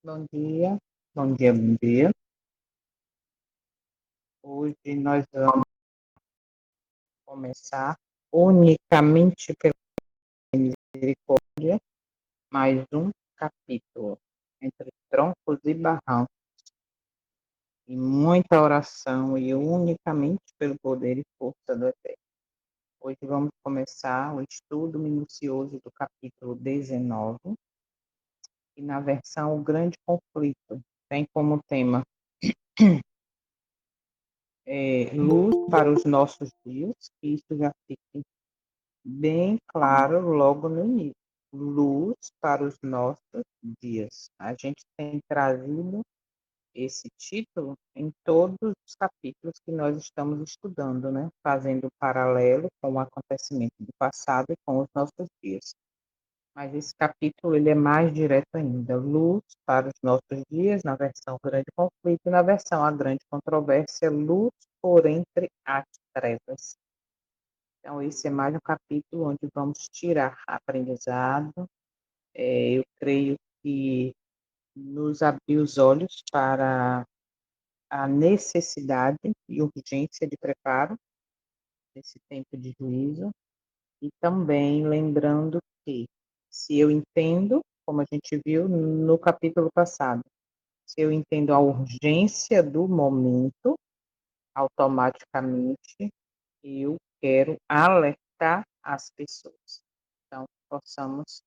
Bom dia, bom dia, bom dia. Hoje nós vamos começar unicamente pela misericórdia, mais um capítulo, entre troncos e barrancos, e muita oração e unicamente pelo poder e força do Eterno. Hoje vamos começar o estudo minucioso do capítulo 19, e na versão O Grande Conflito tem como tema luz para os nossos dias, e isso já fica bem claro logo no início. Luz para os nossos dias. A gente tem trazido esse título em todos os capítulos que nós estamos estudando, né? Fazendo paralelo com o acontecimento do passado e com os nossos dias. Mas esse capítulo ele é mais direto ainda. Luz para os nossos dias, na versão Grande Conflito, e na versão A Grande Controvérsia, luz por entre as trevas. Então, esse é mais um capítulo onde vamos tirar aprendizado. Eu creio que nos abrir os olhos para a necessidade e urgência de preparo nesse tempo de juízo. E também lembrando que, se eu entendo, como a gente viu no capítulo passado, se eu entendo a urgência do momento, automaticamente eu quero alertar as pessoas. Então, possamos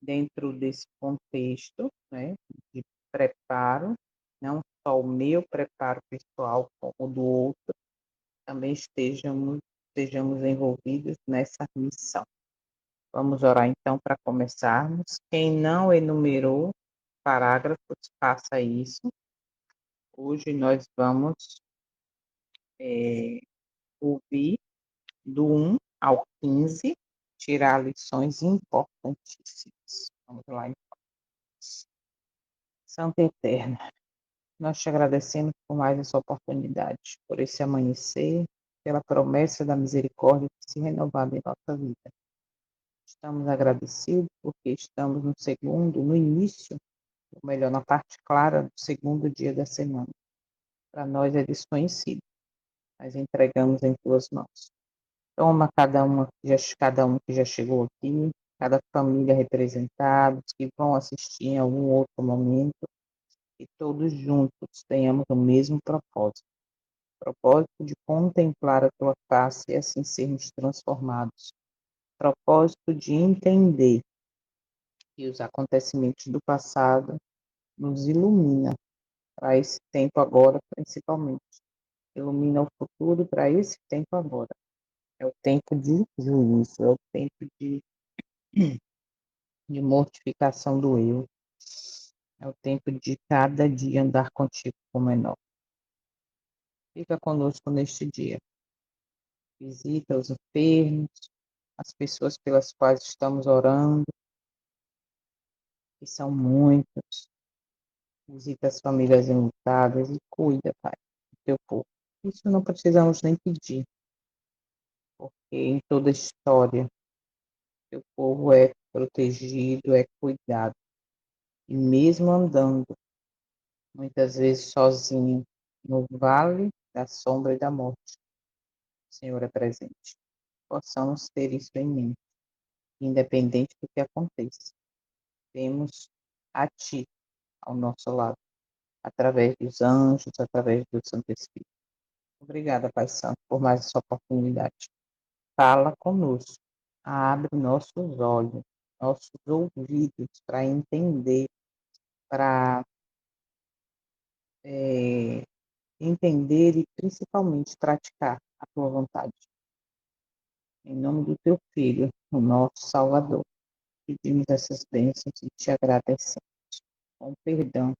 dentro desse contexto, né, de preparo, não só o meu preparo pessoal, como o do outro, também estejamos envolvidos nessa missão. Vamos orar então para começarmos. Quem não enumerou parágrafos, faça isso. Hoje nós vamos ouvir do 1 ao 15, tirar lições importantíssimas. Vamos lá, então. Santa Eterna, nós te agradecemos por mais essa oportunidade, por esse amanhecer, pela promessa da misericórdia que se renovada em nossa vida. Estamos agradecidos porque estamos no início, ou melhor, na parte clara do segundo dia da semana. Para nós é desconhecido, mas entregamos em tuas mãos. Toma cada um que já chegou aqui, cada família representada, que vão assistir em algum outro momento, e todos juntos tenhamos o mesmo propósito de contemplar a tua face e assim sermos transformados, propósito de entender que os acontecimentos do passado nos ilumina para esse tempo agora, principalmente. Ilumina o futuro para esse tempo agora. É o tempo de juízo, é o tempo de mortificação do eu. É o tempo de cada dia andar contigo como menor. Fica conosco neste dia. Visita os enfermos, as pessoas pelas quais estamos orando, que são muitas. Visita as famílias enlutadas e cuida, Pai, do teu povo. Isso não precisamos nem pedir, porque em toda a história, teu povo é protegido, é cuidado. E mesmo andando, muitas vezes sozinho, no vale da sombra e da morte, o Senhor é presente. Possamos ter isso em mente, independente do que aconteça. Temos a Ti ao nosso lado, através dos anjos, através do Santo Espírito. Obrigada, Pai Santo, por mais essa oportunidade. Fala conosco, abre nossos olhos, nossos ouvidos para entender, para entender e principalmente praticar a tua vontade. Em nome do teu Filho, o nosso Salvador, pedimos essas bênçãos e te agradecemos. Com perdão,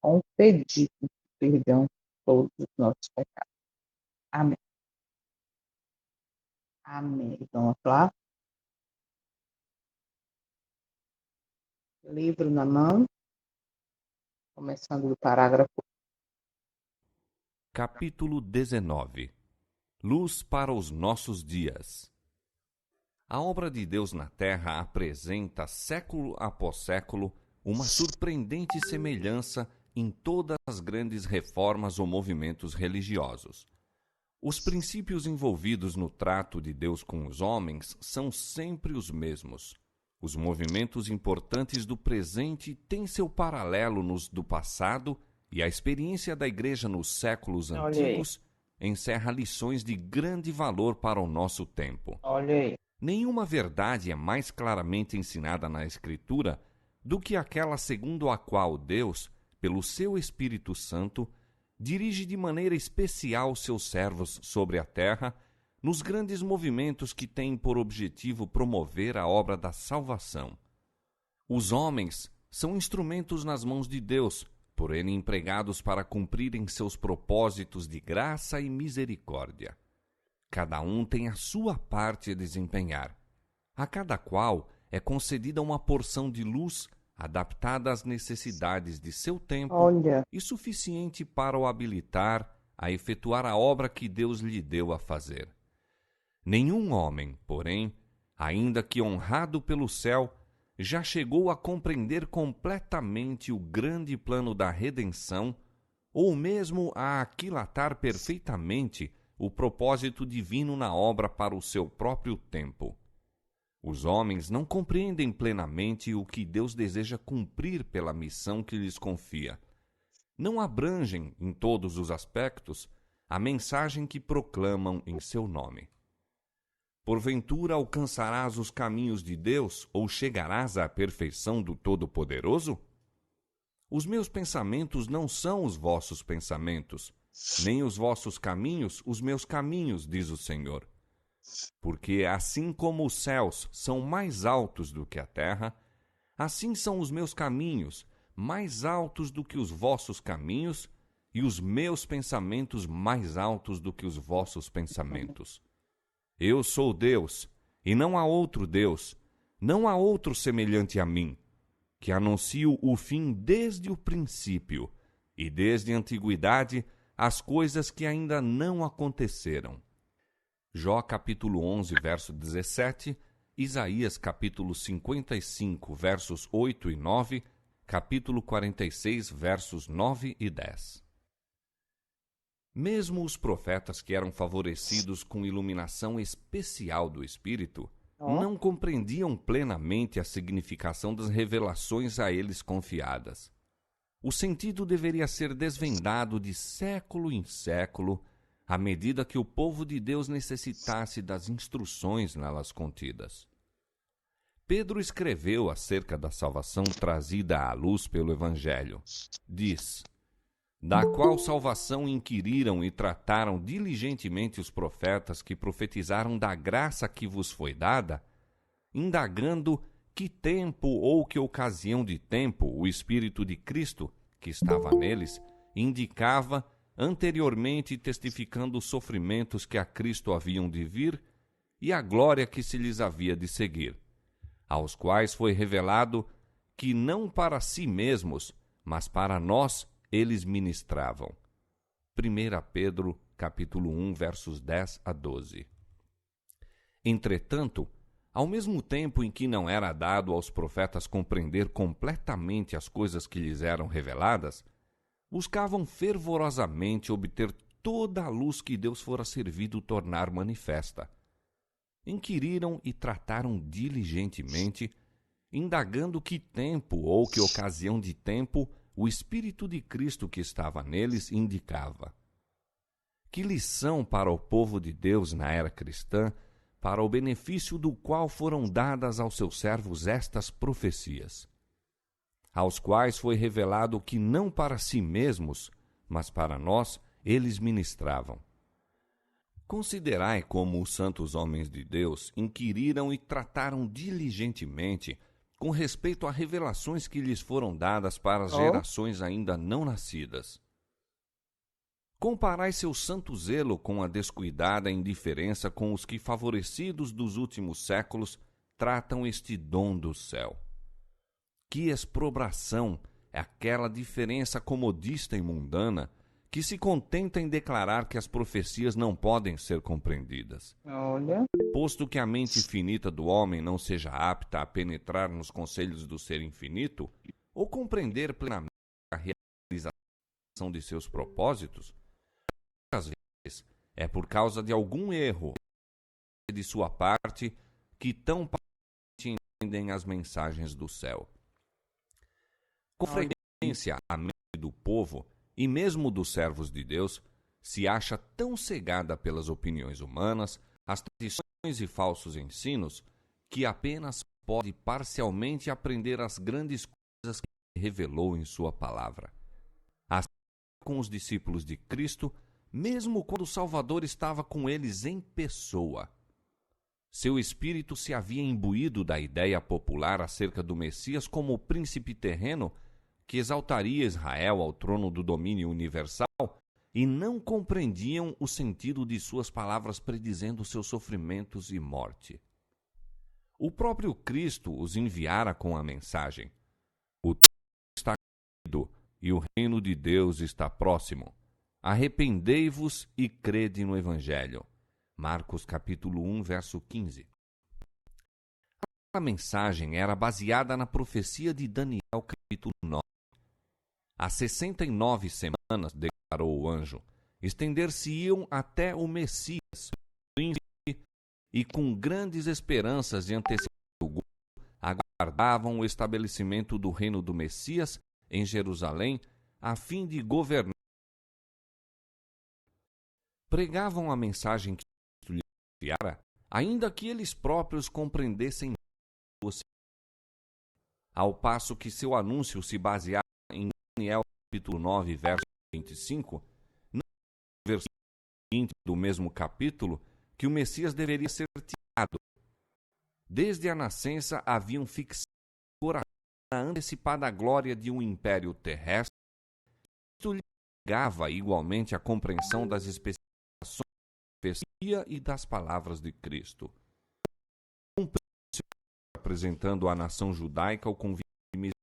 com pedido de perdão por todos os nossos pecados. Amém. Amém. Vamos lá. Livro na mão, começando do parágrafo. Capítulo 19. Luz para os nossos dias. A obra de Deus na terra apresenta, século após século, uma surpreendente semelhança em todas as grandes reformas ou movimentos religiosos. Os princípios envolvidos no trato de Deus com os homens são sempre os mesmos. Os movimentos importantes do presente têm seu paralelo nos do passado, e a experiência da Igreja nos séculos Olha aí, antigos encerra lições de grande valor para o nosso tempo. olha aí. Nenhuma verdade é mais claramente ensinada na Escritura do que aquela segundo a qual Deus, pelo seu Espírito Santo, dirige de maneira especial seus servos sobre a terra nos grandes movimentos que têm por objetivo promover a obra da salvação. Os homens são instrumentos nas mãos de Deus, por ele empregados para cumprirem seus propósitos de graça e misericórdia. Cada um tem a sua parte a desempenhar. A cada qual é concedida uma porção de luz adaptada às necessidades de seu tempo Olha, e suficiente para o habilitar a efetuar a obra que Deus lhe deu a fazer. Nenhum homem, porém, ainda que honrado pelo céu, já chegou a compreender completamente o grande plano da redenção, ou mesmo a aquilatar perfeitamente o propósito divino na obra para o seu próprio tempo. Os homens não compreendem plenamente o que Deus deseja cumprir pela missão que lhes confia. Não abrangem, em todos os aspectos, a mensagem que proclamam em seu nome. Porventura alcançarás os caminhos de Deus ou chegarás à perfeição do Todo-Poderoso? Os meus pensamentos não são os vossos pensamentos, nem os vossos caminhos os meus caminhos, diz o Senhor. Porque assim como os céus são mais altos do que a terra, assim são os meus caminhos mais altos do que os vossos caminhos, e os meus pensamentos mais altos do que os vossos pensamentos. Eu sou Deus, e não há outro Deus, não há outro semelhante a mim, que anuncio o fim desde o princípio, e desde a antiguidade as coisas que ainda não aconteceram. Jó capítulo 11, verso 17, Isaías capítulo 55, versos 8 e 9, capítulo 46, versos 9 e 10. Mesmo os profetas que eram favorecidos com iluminação especial do Espírito ó, não compreendiam plenamente a significação das revelações a eles confiadas. O sentido deveria ser desvendado de século em século, à medida que o povo de Deus necessitasse das instruções nelas contidas. Pedro escreveu acerca da salvação trazida à luz pelo Evangelho. Diz: da qual salvação inquiriram e trataram diligentemente os profetas que profetizaram da graça que vos foi dada, indagando que tempo ou que ocasião de tempo o Espírito de Cristo, que estava neles, indicava, anteriormente testificando os sofrimentos que a Cristo haviam de vir e a glória que se lhes havia de seguir, aos quais foi revelado que não para si mesmos, mas para nós eles ministravam. 1 Pedro, capítulo 1, versos 10 a 12. Entretanto, ao mesmo tempo em que não era dado aos profetas compreender completamente as coisas que lhes eram reveladas, buscavam fervorosamente obter toda a luz que Deus fora servido tornar manifesta. Inquiriram e trataram diligentemente, indagando que tempo ou que ocasião de tempo o Espírito de Cristo que estava neles indicava. Que lição para o povo de Deus na era cristã, para o benefício do qual foram dadas aos seus servos estas profecias, aos quais foi revelado que não para si mesmos, mas para nós eles ministravam. Considerai como os santos homens de Deus inquiriram e trataram diligentemente com respeito a revelações que lhes foram dadas para as gerações ainda não nascidas. Comparai seu santo zelo com a descuidada indiferença com os que, favorecidos dos últimos séculos, tratam este dom do céu. Que exprobração é aquela diferença comodista e mundana que se contenta em declarar que as profecias não podem ser compreendidas. olha, Posto que a mente finita do homem não seja apta a penetrar nos conselhos do ser infinito, ou compreender plenamente a realização de seus propósitos, às vezes é por causa de algum erro de sua parte que tão parcialmente entendem as mensagens do céu. Com frequência, a mente do povo, e mesmo dos servos de Deus, se acha tão cegada pelas opiniões humanas, as tradições e falsos ensinos, que apenas pode parcialmente aprender as grandes coisas que revelou em sua palavra. Assim com os discípulos de Cristo, mesmo quando o Salvador estava com eles em pessoa. Seu espírito se havia imbuído da ideia popular acerca do Messias como o príncipe terreno que exaltaria Israel ao trono do domínio universal, e não compreendiam o sentido de suas palavras predizendo seus sofrimentos e morte. O próprio Cristo os enviara com a mensagem: o tempo está cumprido e o reino de Deus está próximo. Arrependei-vos e crede no Evangelho. Marcos capítulo 1, verso 15. A mensagem era baseada na profecia de Daniel capítulo 9. Há 69 semanas, declarou o anjo, estender-se-iam até o Messias, o príncipe, e com grandes esperanças de antecipar o gozo, aguardavam o estabelecimento do reino do Messias em Jerusalém, a fim de governar. Pregavam a mensagem que Cristo lhes enviara, ainda que eles próprios compreendessem ao passo que seu anúncio se baseava em Daniel capítulo 9, verso 25, no versículo 20 do mesmo capítulo, que o Messias deveria ser tirado. Desde a nascença haviam fixado o coração na antecipada glória de um império terrestre. Isto lhe negava igualmente a compreensão das especificações da profecia e das palavras de Cristo. Apresentando à nação judaica o convite de misericórdia.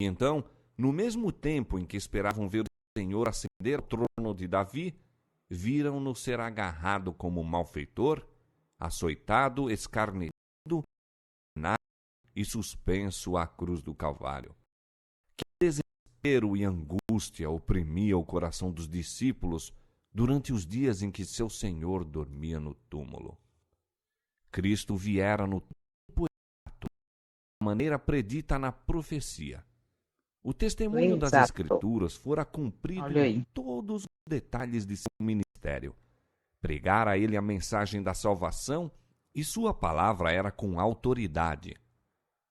E então, no mesmo tempo em que esperavam ver o Senhor ascender ao trono de Davi, viram-no ser agarrado como malfeitor, açoitado, escarnecido e suspenso à cruz do Calvário. Que desespero e angústia oprimia o coração dos discípulos durante os dias em que seu Senhor dormia no túmulo. Cristo viera no tempo exato, de maneira predita na profecia. O testemunho das Exato. Escrituras fora cumprido Olha aí. em todos os detalhes de seu ministério. Pregara a ele a mensagem da salvação e sua palavra era com autoridade.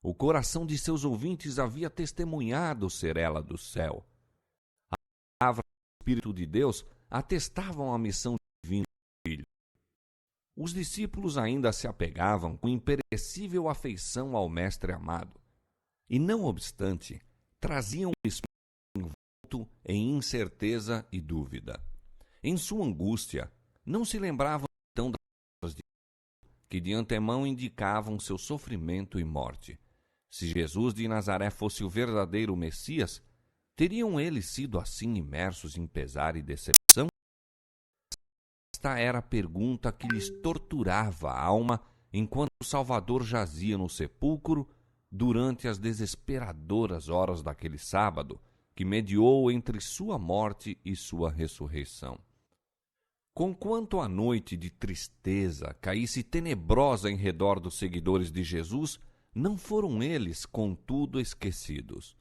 O coração de seus ouvintes havia testemunhado ser ela do céu. A palavra do Espírito de Deus atestavam a missão divina do Filho. Os discípulos ainda se apegavam com imperecível afeição ao Mestre amado. E, não obstante, traziam o espírito envolto em incerteza e dúvida. Em sua angústia, não se lembravam então das palavras de Deus, que de antemão indicavam seu sofrimento e morte. Se Jesus de Nazaré fosse o verdadeiro Messias, teriam eles sido assim imersos em pesar e decepção? Esta era a pergunta que lhes torturava a alma enquanto o Salvador jazia no sepulcro durante as desesperadoras horas daquele sábado que mediou entre sua morte e sua ressurreição. Conquanto a noite de tristeza caísse tenebrosa em redor dos seguidores de Jesus, não foram eles, contudo, esquecidos.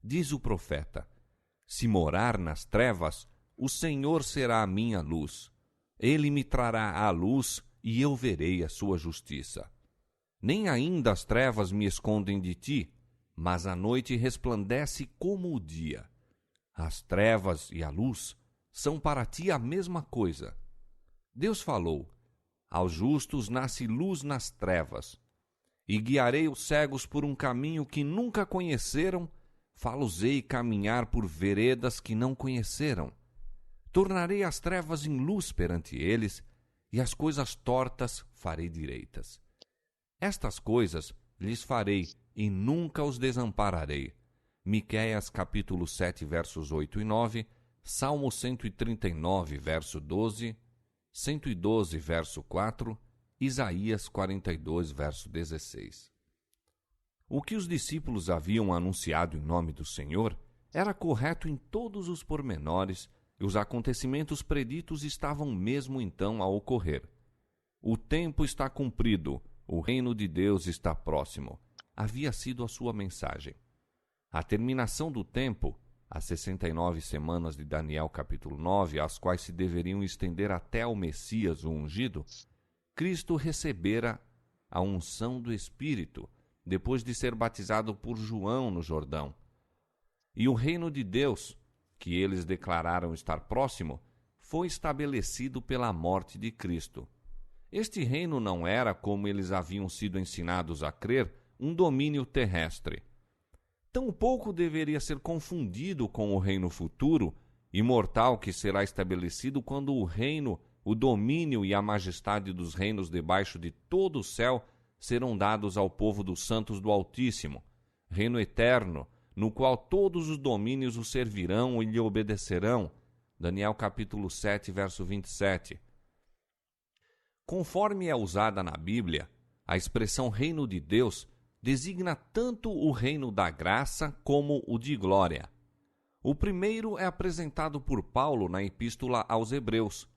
Diz o profeta: se morar nas trevas, o Senhor será a minha luz. Ele me trará a luz e eu verei a sua justiça. Nem ainda as trevas me escondem de ti, mas a noite resplandece como o dia. As trevas e a luz são para ti a mesma coisa. Deus falou: aos justos nasce luz nas trevas. E guiarei os cegos por um caminho que nunca conheceram, fá-los-ei caminhar por veredas que não conheceram. Tornarei as trevas em luz perante eles, e as coisas tortas farei direitas. Estas coisas lhes farei, e nunca os desampararei. Miqueias capítulo 7, versos 8 e 9, Salmo 139, verso 12, 112, verso 4, Isaías 42, verso 16. O que os discípulos haviam anunciado em nome do Senhor era correto em todos os pormenores e os acontecimentos preditos estavam mesmo então a ocorrer. O tempo está cumprido, o reino de Deus está próximo. Havia sido a sua mensagem. A terminação do tempo, as 69 semanas de Daniel capítulo 9, as quais se deveriam estender até ao Messias, o ungido, Cristo recebera a unção do Espírito, depois de ser batizado por João no Jordão. E o reino de Deus, que eles declararam estar próximo, foi estabelecido pela morte de Cristo. Este reino não era, como eles haviam sido ensinados a crer, um domínio terrestre. Tampouco deveria ser confundido com o reino futuro, imortal, que será estabelecido quando o reino, o domínio e a majestade dos reinos debaixo de todo o céu serão dados ao povo dos santos do Altíssimo, reino eterno, no qual todos os domínios o servirão e lhe obedecerão. Daniel capítulo 7, verso 27. Conforme é usada na Bíblia, a expressão reino de Deus designa tanto o reino da graça como o de glória. O primeiro é apresentado por Paulo na Epístola aos Hebreus.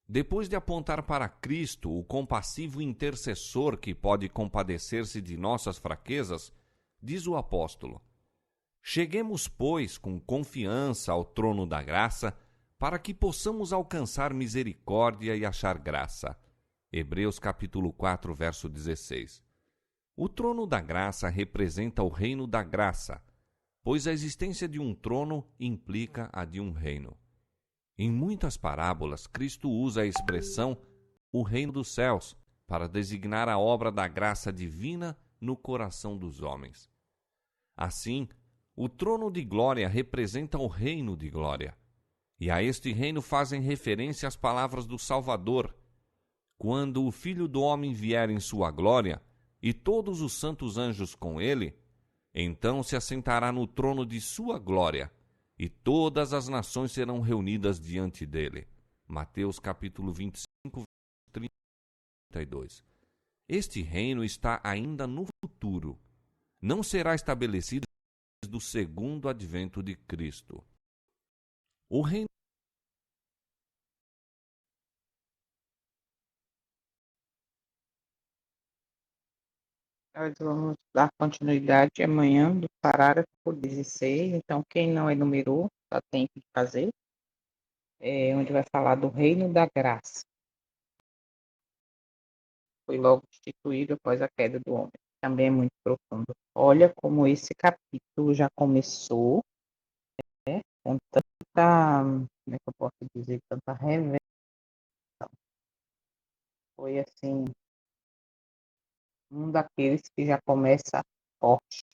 Depois de apontar para Cristo, o compassivo intercessor que pode compadecer-se de nossas fraquezas, diz o apóstolo: Cheguemos, pois, com confiança ao trono da graça, para que possamos alcançar misericórdia e achar graça. Hebreus capítulo 4, verso 16. O trono da graça representa o reino da graça, pois a existência de um trono implica a de um reino. Em muitas parábolas, Cristo usa a expressão o reino dos céus para designar a obra da graça divina no coração dos homens. Assim, o trono de glória representa o reino de glória, e a este reino fazem referência as palavras do Salvador: quando o Filho do Homem vier em sua glória, e todos os santos anjos com ele, então se assentará no trono de sua glória, e todas as nações serão reunidas diante dele. Mateus capítulo 25, 32. Este reino está ainda no futuro. Não será estabelecido desde o segundo advento de Cristo. O reino Nós vamos dar continuidade amanhã do parágrafo 16. Então, quem não enumerou, só tem que fazer. Onde vai falar do reino da graça. Foi logo instituído após a queda do homem. Também é muito profundo. Olha como esse capítulo já começou, né, com tanta, como é que eu posso dizer, tanta revelação. Foi assim, um daqueles que já começa forte.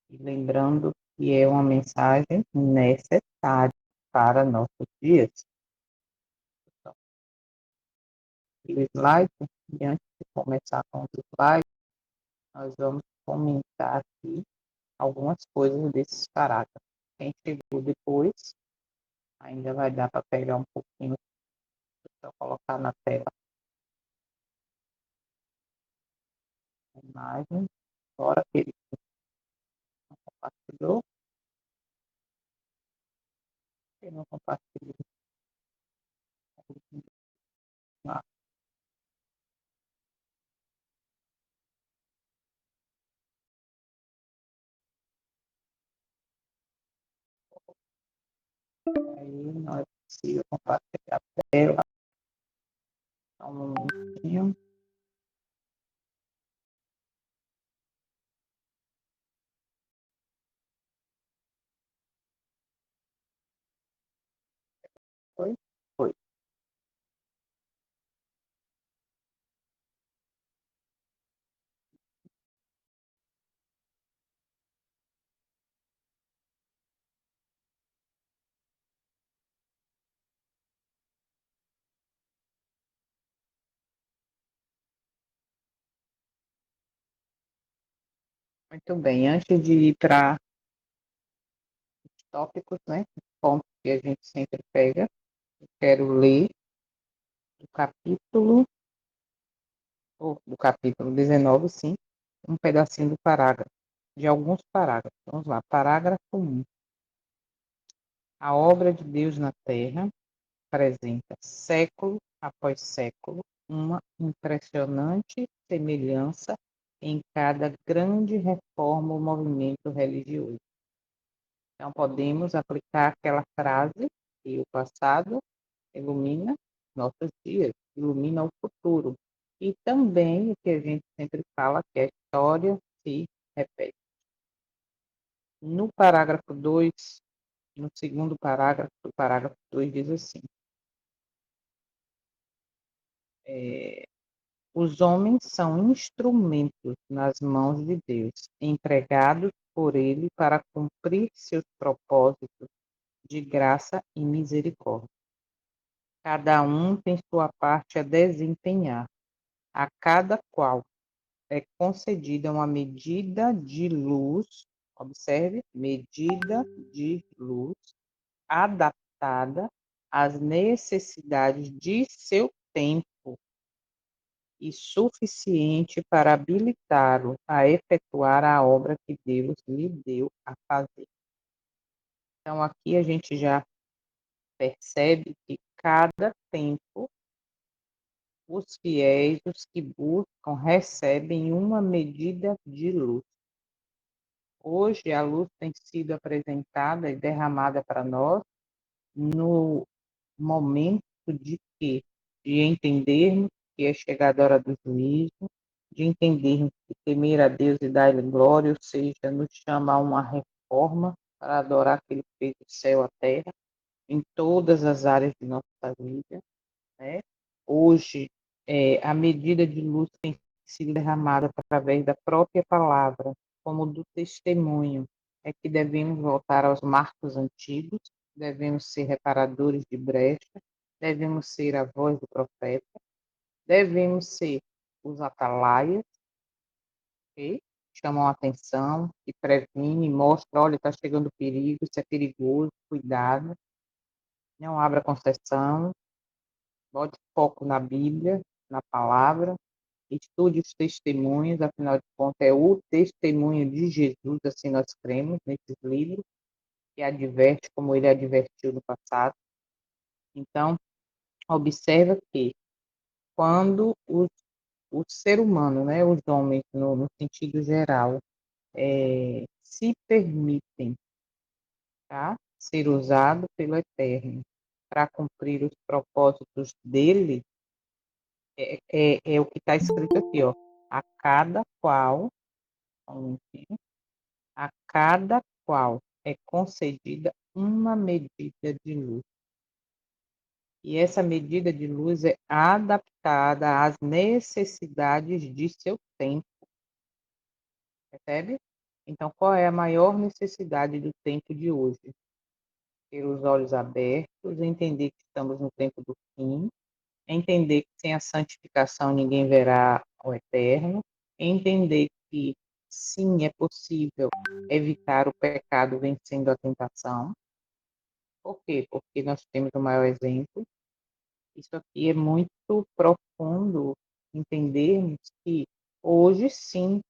E lembrando que é uma mensagem necessária para nossos dias. Então, o slide, e antes de começar com os slides, nós vamos comentar aqui algumas coisas desses parágrafos. Quem chegou depois, ainda vai dar para pegar um pouquinho, para colocar na tela a imagem. Agora que ele compartilhou, ele não compartilhou. Aí não é possível compartilhar a tela. Só um momentinho. Foi? Foi. Muito bem. Antes de ir para os tópicos, né? Pontos que a gente sempre pega, eu quero ler do capítulo 19, sim, um pedacinho do parágrafo, de alguns parágrafos. Vamos lá, parágrafo 1. A obra de Deus na Terra apresenta, século após século, uma impressionante semelhança em cada grande reforma ou movimento religioso. Então, podemos aplicar aquela frase que o passado ilumina nossos dias, ilumina o futuro. E também o que a gente sempre fala, que a história se repete. No parágrafo 2, no segundo parágrafo, do parágrafo 2 diz assim: é, os homens são instrumentos nas mãos de Deus, empregados por Ele para cumprir seus propósitos de graça e misericórdia. Cada um tem sua parte a desempenhar, a cada qual é concedida uma medida de luz, observe, medida de luz adaptada às necessidades de seu tempo e suficiente para habilitá-lo a efetuar a obra que Deus lhe deu a fazer. Então, aqui a gente já percebe que cada tempo os fiéis, os que buscam, recebem uma medida de luz. Hoje, a luz tem sido apresentada e derramada para nós no momento de quê? De entendermos que é chegada a hora do juízo, de entendermos que temer a Deus e dar-lhe glória, ou seja, nos chama a uma reforma para adorar aquele que fez o céu e a terra, em todas as áreas de nossa vida, né? Hoje, a medida de luz tem sido derramada através da própria palavra, como do testemunho. É que devemos voltar aos marcos antigos, devemos ser reparadores de brecha, devemos ser a voz do profeta, devemos ser os atalaias, que chamam a atenção, que previnem, mostram, olha, está chegando perigo, isso é perigoso, cuidado, não abra concessão, bote foco na Bíblia, na palavra, estude os testemunhos, afinal de contas, é o testemunho de Jesus, assim nós cremos nesses livros, que adverte como ele advertiu no passado. Então, observa que quando o ser humano, né, os homens, no sentido geral, se permitem, tá, ser usado pelo Eterno para cumprir os propósitos dele, é o que está escrito aqui, ó, a cada qual, a cada qual é concedida uma medida de luz. E essa medida de luz é adaptada às necessidades de seu tempo, percebe? Então, qual é a maior necessidade do tempo de hoje? Ter os olhos abertos, entender que estamos no tempo do fim, entender que sem a santificação ninguém verá o eterno, entender que sim, é possível evitar o pecado vencendo a tentação. Por quê? Porque nós temos o maior exemplo. Isso aqui é muito profundo, entendermos que hoje sim,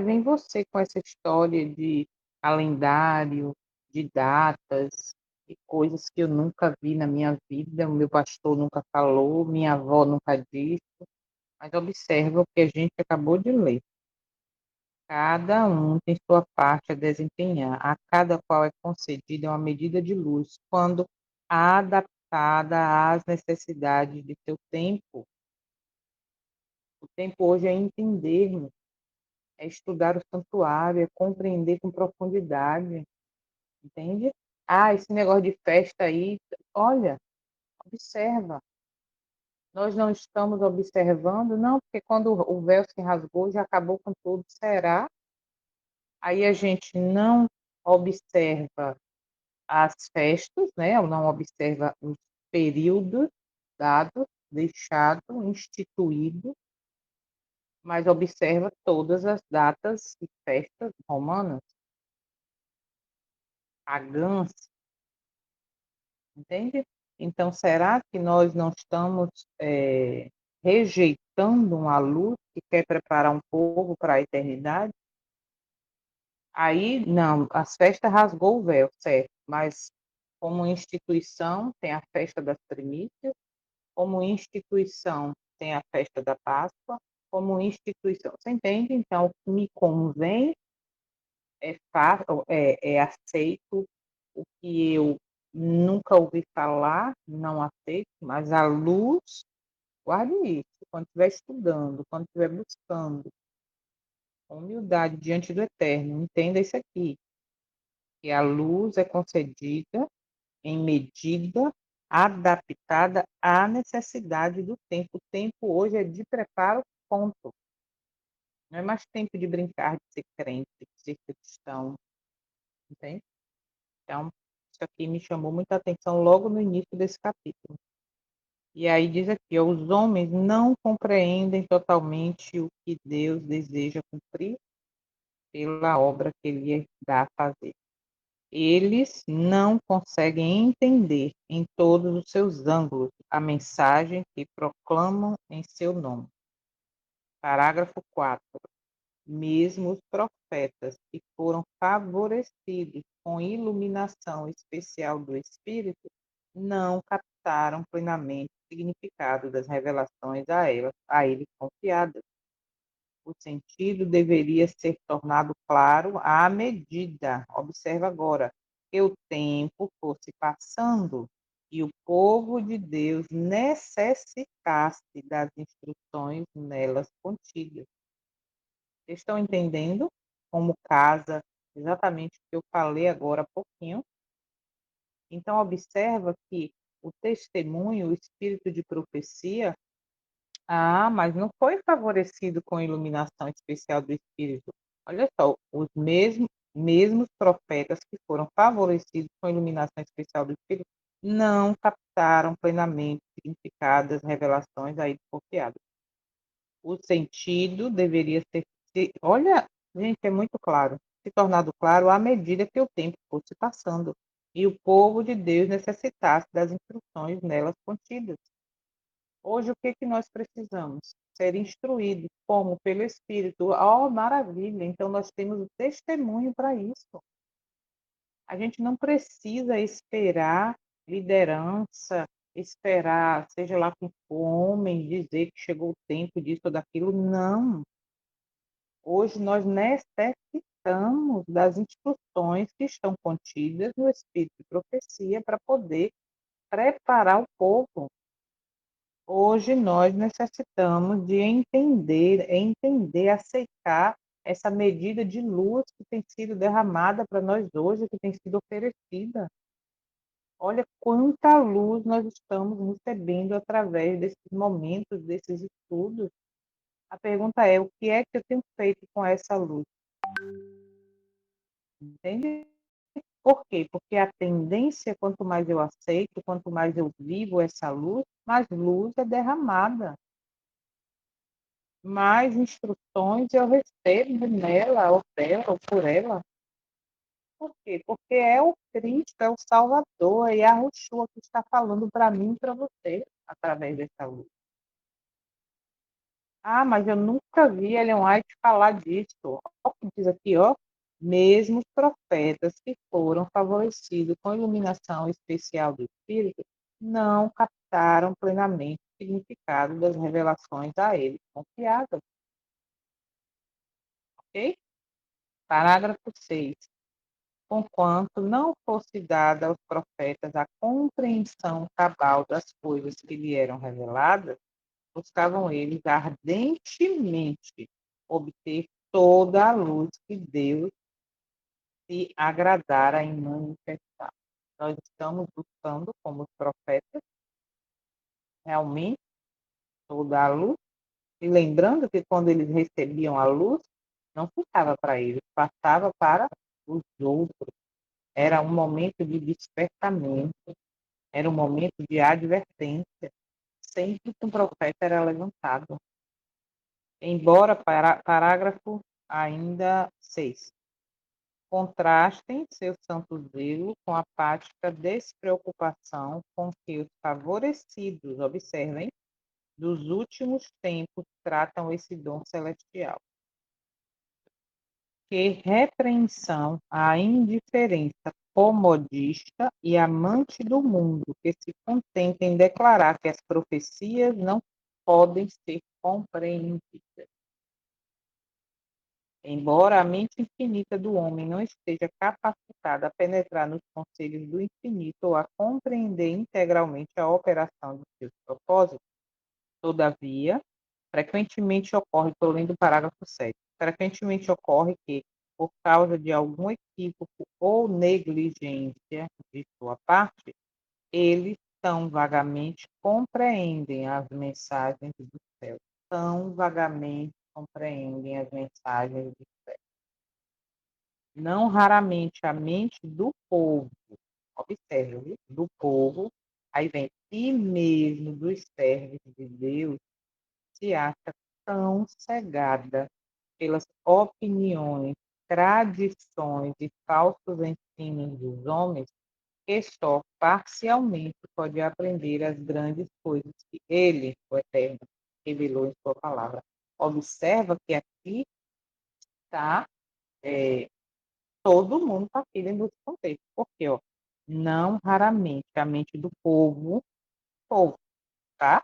vem você com essa história de calendário, de datas, de coisas que eu nunca vi na minha vida, o meu pastor nunca falou, minha avó nunca disse, mas observa o que a gente acabou de ler. Cada um tem sua parte a desempenhar, a cada qual é concedida uma medida de luz, quando adaptada às necessidades de seu tempo. O tempo hoje é entendermos, é estudar o santuário, é compreender com profundidade, entende? Esse negócio de festa aí, olha, observa. Nós não estamos observando, não, porque quando o véu se rasgou, já acabou com tudo, será? Aí a gente não observa as festas, né? Não observa os períodos dados, deixado, instituído, mas observa todas as datas e festas romanas, pagãs, entende? Então, será que nós não estamos rejeitando uma luz que quer preparar um povo para a eternidade. Aí, não, as festas rasgou o véu, certo, mas como instituição tem a festa das primícias, como instituição tem a festa da Páscoa, como instituição. Você entende? Então, o que me convém é aceito, o que eu nunca ouvi falar, não aceito, mas a luz, guarde isso, quando estiver estudando, quando estiver buscando, com humildade diante do Eterno, entenda isso aqui, que a luz é concedida em medida adaptada à necessidade do tempo. O tempo hoje é de preparo, ponto. Não é mais tempo de brincar, de ser crente, de ser cristão, entende? Então, isso aqui me chamou muita atenção logo no início desse capítulo. E aí diz aqui, ó, os homens não compreendem totalmente o que Deus deseja cumprir pela obra que ele dá a fazer. Eles não conseguem entender em todos os seus ângulos a mensagem que proclamam em seu nome. Parágrafo 4. Mesmo os profetas que foram favorecidos com iluminação especial do Espírito não captaram plenamente o significado das revelações a eles confiadas. O sentido deveria ser tornado claro à medida, observa agora, que o tempo fosse passando e o povo de Deus necessitasse das instruções nelas contidas. Vocês estão entendendo como casa exatamente o que eu falei agora há pouquinho? Então, observa que o testemunho, o espírito de profecia, mas não foi favorecido com iluminação especial do Espírito. Olha só, os mesmos profetas que foram favorecidos com iluminação especial do Espírito não captaram plenamente o significado das revelações aí confiadas. O sentido deveria ser, olha, gente, é muito claro, se tornado claro à medida que o tempo fosse passando e o povo de Deus necessitasse das instruções nelas contidas. Hoje, o que que nós precisamos? Ser instruídos, como pelo Espírito. Oh, maravilha! Então, nós temos o testemunho para isso. A gente não precisa esperar liderança, esperar, seja lá quem for, homem, dizer que chegou o tempo disso ou daquilo. Não. Hoje, nós necessitamos das instruções que estão contidas no Espírito de Profecia para poder preparar o povo. Hoje nós necessitamos de entender, aceitar essa medida de luz que tem sido derramada para nós hoje, que tem sido oferecida. Olha quanta luz nós estamos recebendo através desses momentos, desses estudos. A pergunta é: o que é que eu tenho feito com essa luz? Entende? Por quê? Porque a tendência, quanto mais eu aceito, quanto mais eu vivo essa luz, mais luz é derramada. Mais instruções eu recebo nela, ou dela, ou por ela. Por quê? Porque é o Cristo, é o Salvador, é a Yeshua que está falando para mim e para você, através dessa luz. Mas eu nunca vi Ellen White falar disso. Olha o que diz aqui, ó. Mesmo os profetas que foram favorecidos com iluminação especial do Espírito não captaram plenamente o significado das revelações a eles confiadas. Ok? Parágrafo 6. Conquanto não fosse dada aos profetas a compreensão cabal das coisas que lhe eram reveladas, buscavam eles ardentemente obter toda a luz que Deus se agradara em manifestar. Nós estamos buscando, como os profetas, realmente toda a luz, e lembrando que quando eles recebiam a luz, não ficava para eles, passava para os outros. Era um momento de despertamento, era um momento de advertência, sempre que um profeta era levantado. Embora, parágrafo ainda 6, contrastem seu santo zelo com a apática despreocupação com que os favorecidos, observem, dos últimos tempos tratam esse dom celestial. Que repreensão à indiferença comodista e amante do mundo, que se contenta em declarar que as profecias não podem ser compreendidas. Embora a mente infinita do homem não esteja capacitada a penetrar nos conselhos do infinito ou a compreender integralmente a operação de seus propósitos, todavia, frequentemente ocorre, estou lendo o parágrafo 7, frequentemente ocorre que, por causa de algum equívoco ou negligência de sua parte, eles tão vagamente compreendem as mensagens do céu, tão vagamente compreendem as mensagens do céu. Não raramente a mente do povo, observe, do povo, aí vem, e mesmo dos servos de Deus, se acha tão cegada pelas opiniões, tradições e falsos ensinos dos homens que só parcialmente pode aprender as grandes coisas que ele, o Eterno, revelou em sua palavra. Observa que aqui está, todo mundo está aqui dentro desse contexto, porque, ó, não raramente a mente do povo, tá?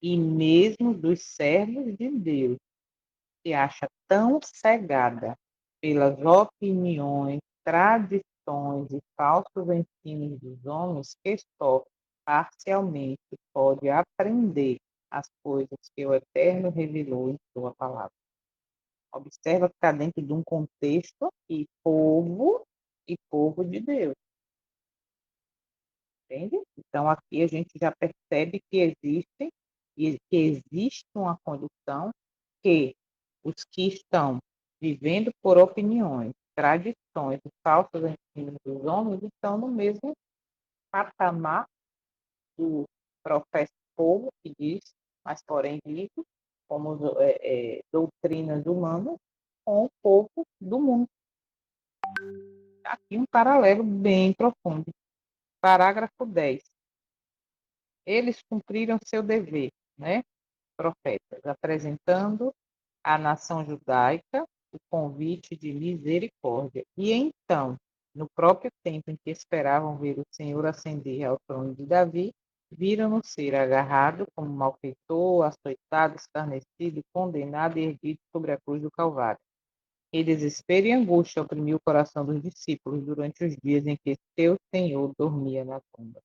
E mesmo dos servos de Deus, se acha tão cegada pelas opiniões, tradições e falsos ensinos dos homens que só parcialmente pode aprender as coisas que o Eterno revelou em sua palavra. Observa que está dentro de um contexto aqui, povo e povo de Deus. Entende? Então, aqui a gente já percebe que existe uma condição que os que estão vivendo por opiniões, tradições e falsos ensinos dos homens estão no mesmo patamar do profeta povo, que diz, mas porém digo, como doutrinas humanas, com o povo do mundo. Aqui um paralelo bem profundo. Parágrafo 10. Eles cumpriram seu dever, né, profetas, apresentando à nação judaica o convite de misericórdia. E então, no próprio tempo em que esperavam ver o Senhor ascender ao trono de Davi, viram-no ser agarrado como malfeitor, açoitado, escarnecido, condenado e erguido sobre a cruz do Calvário. E desespero e angústia oprimiu o coração dos discípulos durante os dias em que seu Senhor dormia na tumba.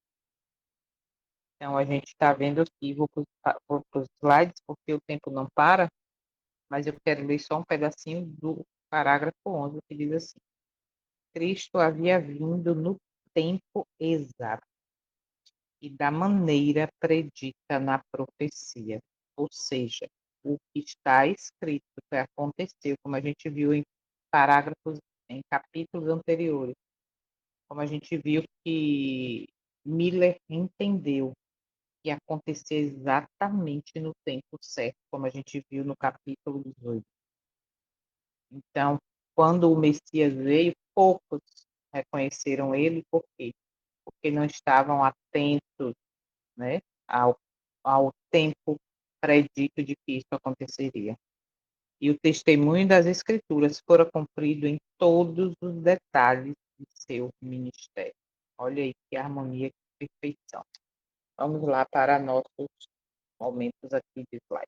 Então, a gente está vendo aqui, vou para os slides, porque o tempo não para, mas eu quero ler só um pedacinho do parágrafo 11, que diz assim: Cristo havia vindo no tempo exato e da maneira predita na profecia, ou seja, o que está escrito que aconteceu, como a gente viu em parágrafos, em capítulos anteriores, como a gente viu que Miller entendeu que acontecer exatamente no tempo certo, como a gente viu no capítulo 18. Então, quando o Messias veio, poucos reconheceram ele, por quê? Porque não estavam atentos, né, ao tempo predito de que isso aconteceria. E o testemunho das Escrituras fora cumprido em todos os detalhes de seu ministério. Olha aí que harmonia, que perfeição. Vamos lá para nossos momentos aqui de slide.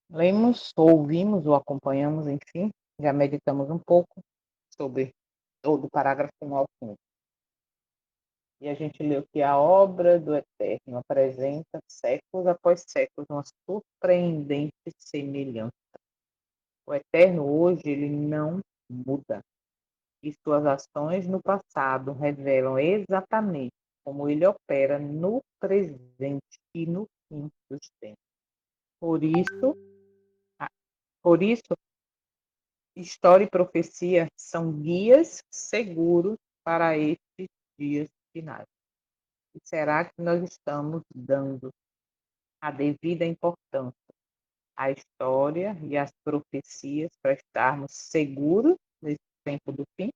Lemos, ouvimos ou acompanhamos, enfim, já meditamos um pouco sobre todo o parágrafo 1 ao 5. E a gente leu que a obra do Eterno apresenta, séculos após séculos, uma surpreendente semelhança. O Eterno hoje, ele não muda. E suas ações no passado revelam exatamente como ele opera no presente e no fim dos tempos. Por isso, por isso, história e profecia são guias seguros para estes dias finais. E será que nós estamos dando a devida importância à história e às profecias para estarmos seguros nesse tempo do fim?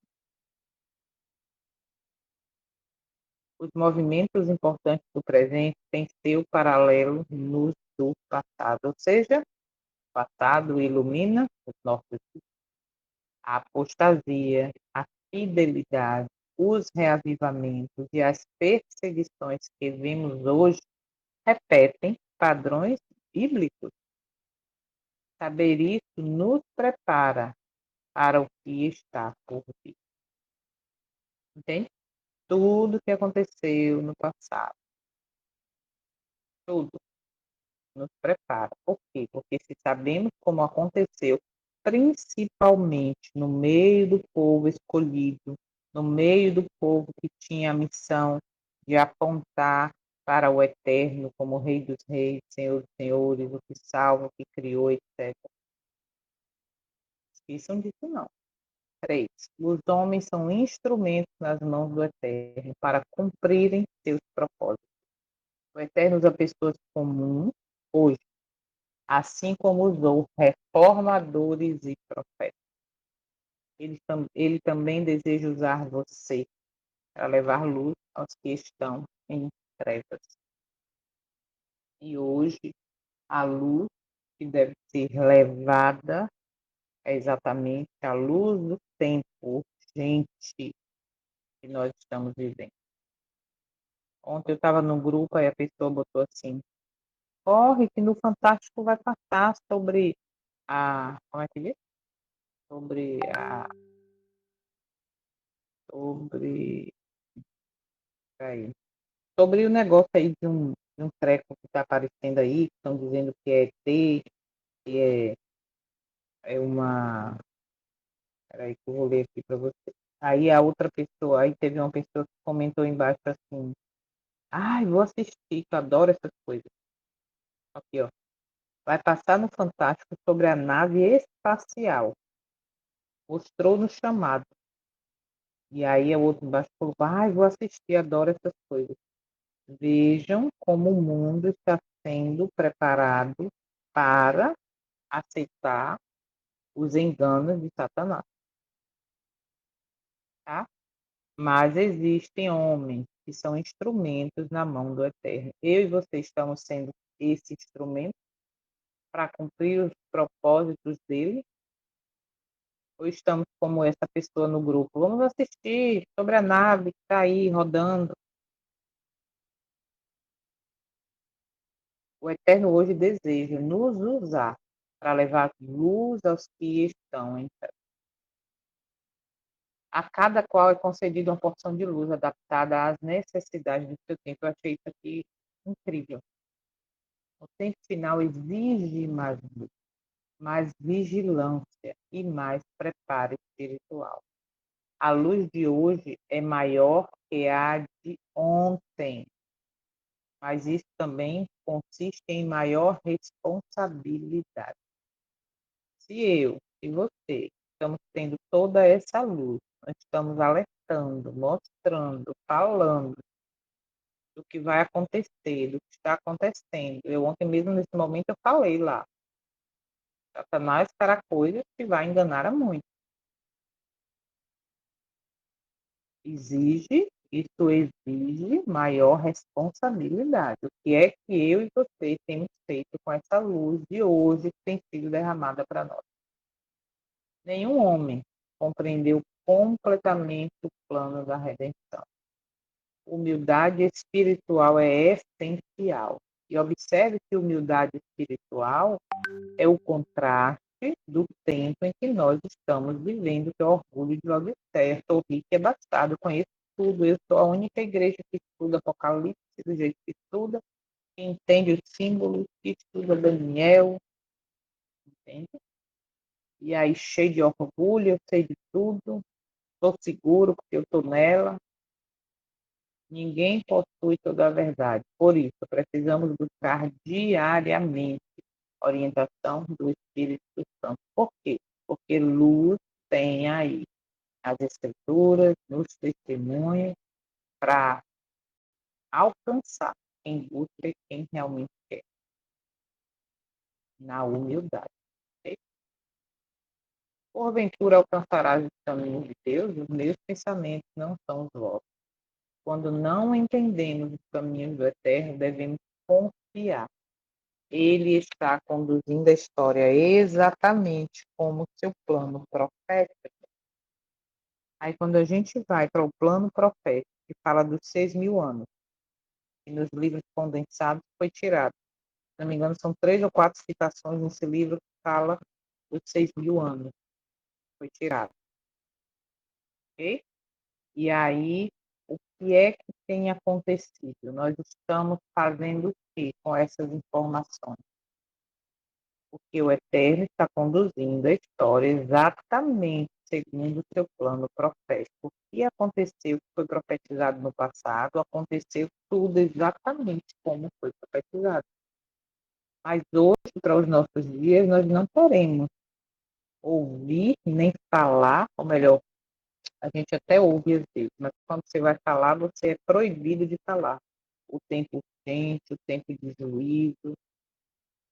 Os movimentos importantes do presente têm seu paralelo nos do passado, ou seja, o passado ilumina os nossos dias. A apostasia, a fidelidade, os reavivamentos e as perseguições que vemos hoje repetem padrões bíblicos. Saber isso nos prepara para o que está por vir. Entende? Tudo que aconteceu no passado, tudo nos prepara. Por quê? Porque se sabemos como aconteceu, principalmente no meio do povo escolhido, no meio do povo que tinha a missão de apontar para o Eterno como Rei dos Reis, Senhor dos Senhores, o que salva, o que criou, etc. Esqueçam disso não. 3. Os homens são instrumentos nas mãos do Eterno para cumprirem seus propósitos. O Eterno usa pessoas comuns hoje, assim como usou reformadores e profetas. Ele também deseja usar você para levar luz aos que estão em trevas. E hoje, a luz que deve ser levada é exatamente a luz do tempo urgente que nós estamos vivendo. Ontem eu estava no grupo e a pessoa botou assim: corre que no Fantástico vai passar sobre a. Como é que diz? Sobre a. Sobre. Aí, sobre o negócio aí de um treco que está aparecendo aí, que estão dizendo que é ET, que é uma. Peraí, que eu vou ler aqui para você. Aí a outra pessoa, aí teve uma pessoa que comentou embaixo assim: ai, vou assistir, que eu adoro essas coisas. Aqui, ó. Vai passar no Fantástico sobre a nave espacial. Mostrou no chamado. E aí o outro embaixo falou: ai, vou assistir, adoro essas coisas. Vejam como o mundo está sendo preparado para aceitar os enganos de Satanás, tá? Mas existem homens que são instrumentos na mão do Eterno. Eu e você estamos sendo esse instrumento para cumprir os propósitos dele? Ou estamos como essa pessoa no grupo? Vamos assistir sobre a nave que está aí rodando. O Eterno hoje deseja nos usar para levar luz aos que estão em trevas. A cada qual é concedida uma porção de luz adaptada às necessidades do seu tempo. Eu achei isso aqui incrível. O tempo final exige mais luz, mais vigilância e mais preparo espiritual. A luz de hoje é maior que a de ontem, mas isso também consiste em maior responsabilidade. Se eu e você estamos tendo toda essa luz, nós estamos alertando, mostrando, falando do que vai acontecer, do que está acontecendo. Eu ontem mesmo, nesse momento, eu falei lá, Satanás fará coisas que vai enganar a muitos. Isso exige maior responsabilidade. O que é que eu e você temos feito com essa luz de hoje que tem sido derramada para nós? Nenhum homem compreendeu completamente o plano da redenção. Humildade espiritual é essencial. E observe que humildade espiritual é o contraste do tempo em que nós estamos vivendo, que é o orgulho de Laodiceia. Estou rico e abastado, conheço tudo. Eu sou a única igreja que estuda Apocalipse do jeito que estuda, que entende os símbolos, que estuda Daniel, entende? E aí, cheio de orgulho, eu sei de tudo, estou seguro porque eu estou nela. Ninguém possui toda a verdade. Por isso, precisamos buscar diariamente orientação do Espírito Santo. Por quê? Porque luz tem aí as Escrituras, nos testemunhos, para alcançar quem busca e quem realmente quer, na humildade. Ok? Porventura alcançarás os caminhos de Deus, os meus pensamentos não são os vossos. Quando não entendemos os caminhos do Eterno, devemos confiar. Ele está conduzindo a história exatamente como seu plano profético. Aí, quando a gente vai para o plano profético, que fala dos 6.000 anos, e nos livros condensados foi tirado. Se não me engano, são 3 ou 4 citações nesse livro que fala dos 6.000 anos. Foi tirado. Ok? E aí, o que é que tem acontecido? Nós estamos fazendo o quê com essas informações? Porque o Eterno está conduzindo a história exatamente segundo o seu plano profético. O que aconteceu, que foi profetizado no passado, aconteceu tudo exatamente como foi profetizado. Mas hoje, para os nossos dias, nós não queremos ouvir nem falar, ou melhor, a gente até ouve às vezes, mas quando você vai falar, você é proibido de falar. O tempo quente, o tempo de juízo,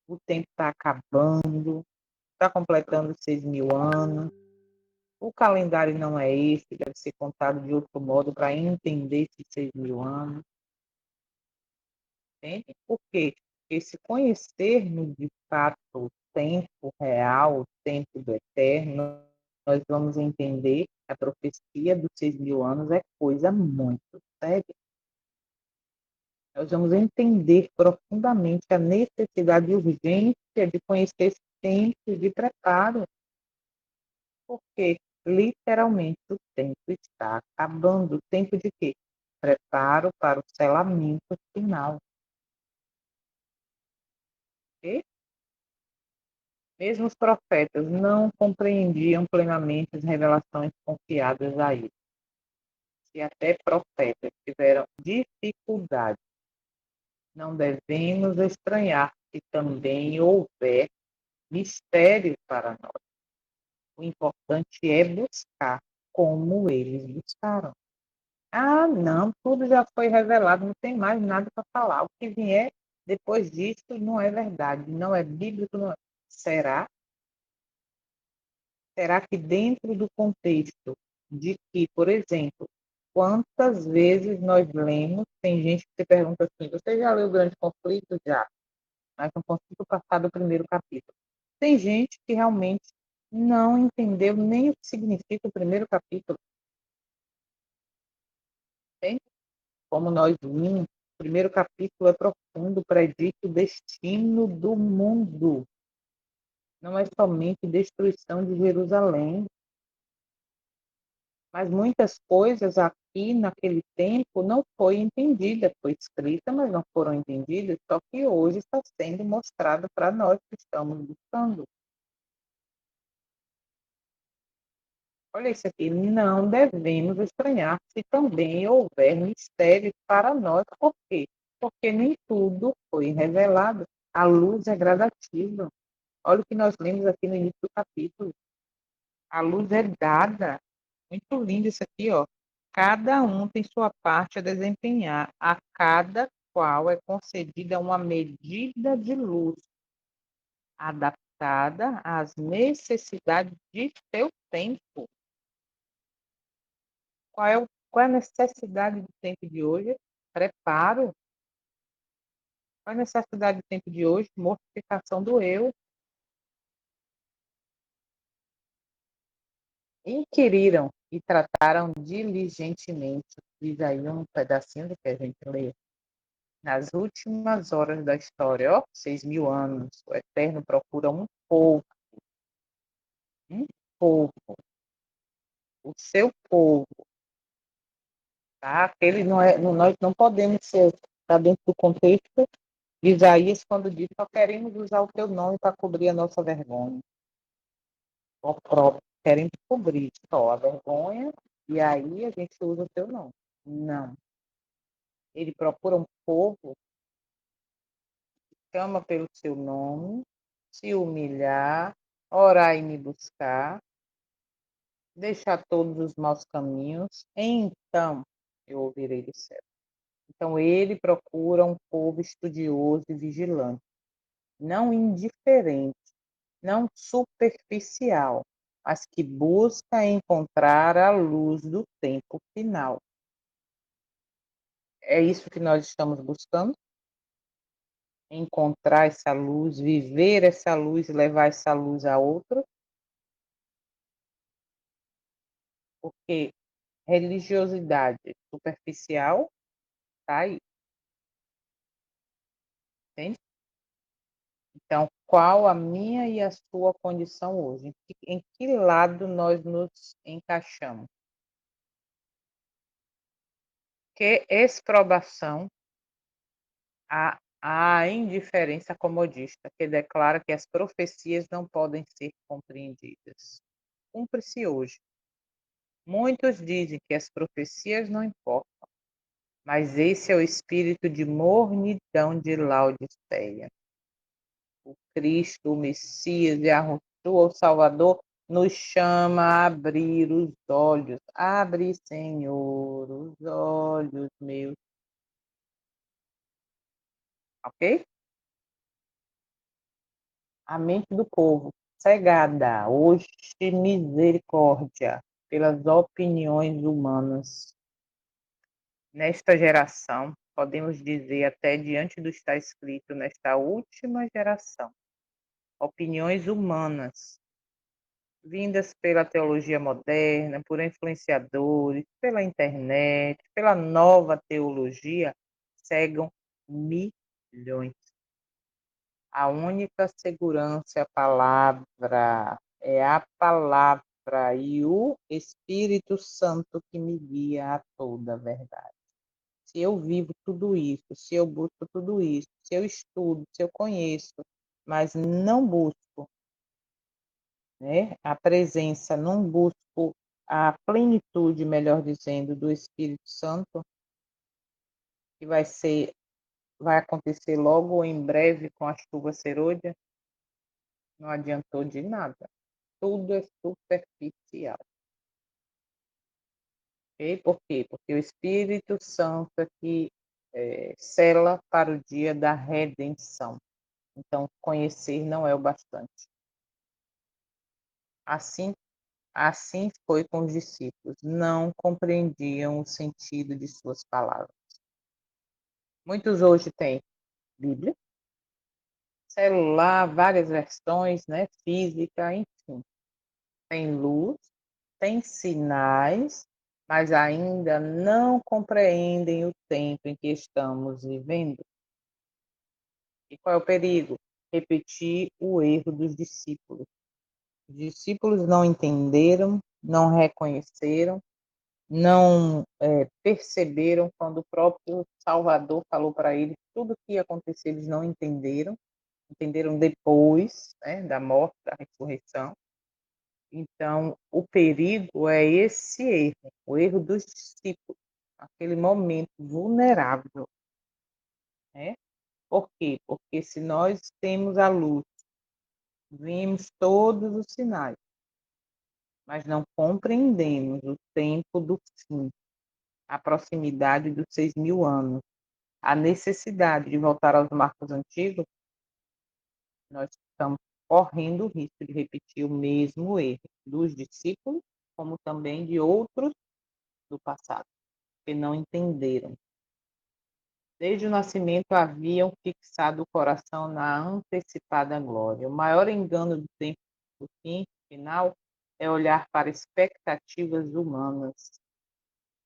o tempo está acabando, está completando 6.000 anos. O calendário não é esse, deve ser contado de outro modo para entender esses 6.000 anos. Entende? Por quê? Porque se conhecermos de fato o tempo real, o tempo do eterno, nós vamos entender que a profecia dos 6.000 anos é coisa muito séria. Nós vamos entender profundamente a necessidade urgente de conhecer esse tempo de preparo, porque literalmente o tempo está acabando. O tempo de quê? Preparo para o selamento final. Ok? Mesmo os profetas não compreendiam plenamente as revelações confiadas a eles. Se até profetas tiveram dificuldade, não devemos estranhar se também houver mistério para nós. O importante é buscar como eles buscaram. Ah, não, tudo já foi revelado, não tem mais nada para falar. O que vier depois disso não é verdade, não é bíblico. Não é. Será? Será que dentro do contexto de que, por exemplo, quantas vezes nós lemos, tem gente que se pergunta assim, você já leu o Grande Conflito? Já, mas não consigo passar do primeiro capítulo. Tem gente que realmente não entendeu nem o que significa o primeiro capítulo. Entende? Como nós vimos, o primeiro capítulo é profundo, predica o destino do mundo. Não é somente destruição de Jerusalém, mas muitas coisas aqui naquele tempo não foi entendida, foi escrita, mas não foram entendidas, só que hoje está sendo mostrado para nós que estamos buscando. Olha isso aqui, não devemos estranhar se também houver mistério para nós. Por quê? Porque nem tudo foi revelado. A luz é gradativa. Olha o que nós lemos aqui no início do capítulo. A luz é dada. Muito lindo isso aqui, ó. Cada um tem sua parte a desempenhar. A cada qual é concedida uma medida de luz adaptada às necessidades de seu tempo. Qual é a necessidade do tempo de hoje? Preparo. Qual é a necessidade do tempo de hoje? Mortificação do eu. Inquiriram e trataram diligentemente, diz aí um pedacinho do que a gente lê. Nas últimas horas da história, ó, 6.000 anos, o Eterno procura um povo, o seu povo, tá? Aquele não é, nós não podemos ser, tá dentro do contexto de Isaías, quando diz, só queremos usar o teu nome para cobrir a nossa vergonha. O próprio, queremos cobrir só a vergonha, e aí a gente usa o teu nome. Não. Ele procura um povo, chama pelo seu nome, se humilhar, orar e me buscar, deixar todos os maus caminhos, então eu ouvirei do céu. Então ele procura um povo estudioso e vigilante, não indiferente, não superficial, mas que busca encontrar a luz do tempo final. É isso que nós estamos buscando? Encontrar essa luz, viver essa luz e levar essa luz a outro? Porque religiosidade superficial está aí, entende? Então, qual a minha e a sua condição hoje? Em que lado nós nos encaixamos? Que exprobação a indiferença comodista, que declara que as profecias não podem ser compreendidas. Cumpre-se hoje. Muitos dizem que as profecias não importam, mas esse é o espírito de mornidão de Laodiceia. O Cristo, o Messias, Yahushua, o Salvador, nos chama a abrir os olhos. Abre, Senhor, os olhos meus. Ok? A mente do povo, cegada, hoje misericórdia pelas opiniões humanas. Nesta geração, podemos dizer até diante do que está escrito nesta última geração, opiniões humanas vindas pela teologia moderna, por influenciadores, pela internet, pela nova teologia, cegam milhões. A única segurança é a palavra, é a palavra e o Espírito Santo que me guia a toda a verdade. Se eu vivo tudo isso, se eu busco tudo isso, se eu estudo, se eu conheço, mas não busco, né, a presença, não busco a plenitude, melhor dizendo, do Espírito Santo, que vai acontecer logo ou em breve com a chuva serôdia, não adiantou de nada. Tudo é superficial. Okay? Por quê? Porque o Espírito Santo aqui sela para o dia da redenção. Então, conhecer não é o bastante. Assim foi com os discípulos. Não compreendiam o sentido de suas palavras. Muitos hoje têm Bíblia, celular, várias versões, né, física, enfim. Tem luz, tem sinais, mas ainda não compreendem o tempo em que estamos vivendo. E qual é o perigo? Repetir o erro dos discípulos. Os discípulos não entenderam, não reconheceram, não perceberam quando o próprio Salvador falou para eles tudo o que ia acontecer, eles não entenderam, entenderam depois, né, da morte, da ressurreição. Então, o perigo é esse erro, o erro dos discípulos, aquele momento vulnerável, né? Por quê? Porque se nós temos a luz, vimos todos os sinais, mas não compreendemos o tempo do fim, a proximidade dos 6.000 anos, a necessidade de voltar aos marcos antigos, nós estamos correndo o risco de repetir o mesmo erro dos discípulos, como também de outros do passado, que não entenderam. Desde o nascimento haviam fixado o coração na antecipada glória. O maior engano do tempo do fim final é olhar para expectativas humanas,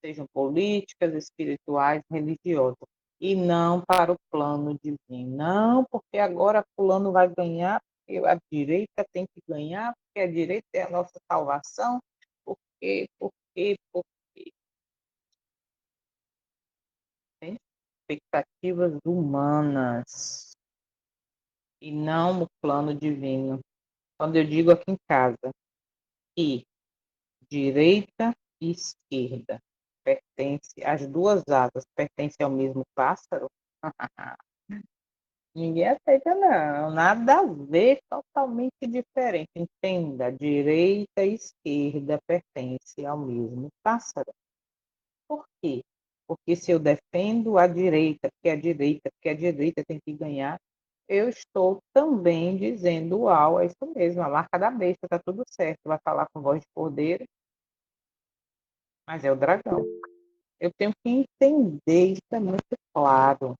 sejam políticas, espirituais, religiosas, e não para o plano divino. Não, porque agora fulano vai ganhar, porque a direita tem que ganhar, porque a direita é a nossa salvação, porque. Tem expectativas humanas e não o plano divino. Quando eu digo aqui em casa que direita e esquerda pertence, as duas asas pertencem ao mesmo pássaro, ninguém aceita não, nada a ver, totalmente diferente. Entenda, direita e esquerda pertencem ao mesmo pássaro. Por quê? Porque se eu defendo a direita, porque a direita tem que ganhar, eu estou também dizendo, uau, é isso mesmo, a marca da besta, tá tudo certo, vai falar com voz de cordeiro, mas é o dragão. eu tenho que entender, isso é muito claro.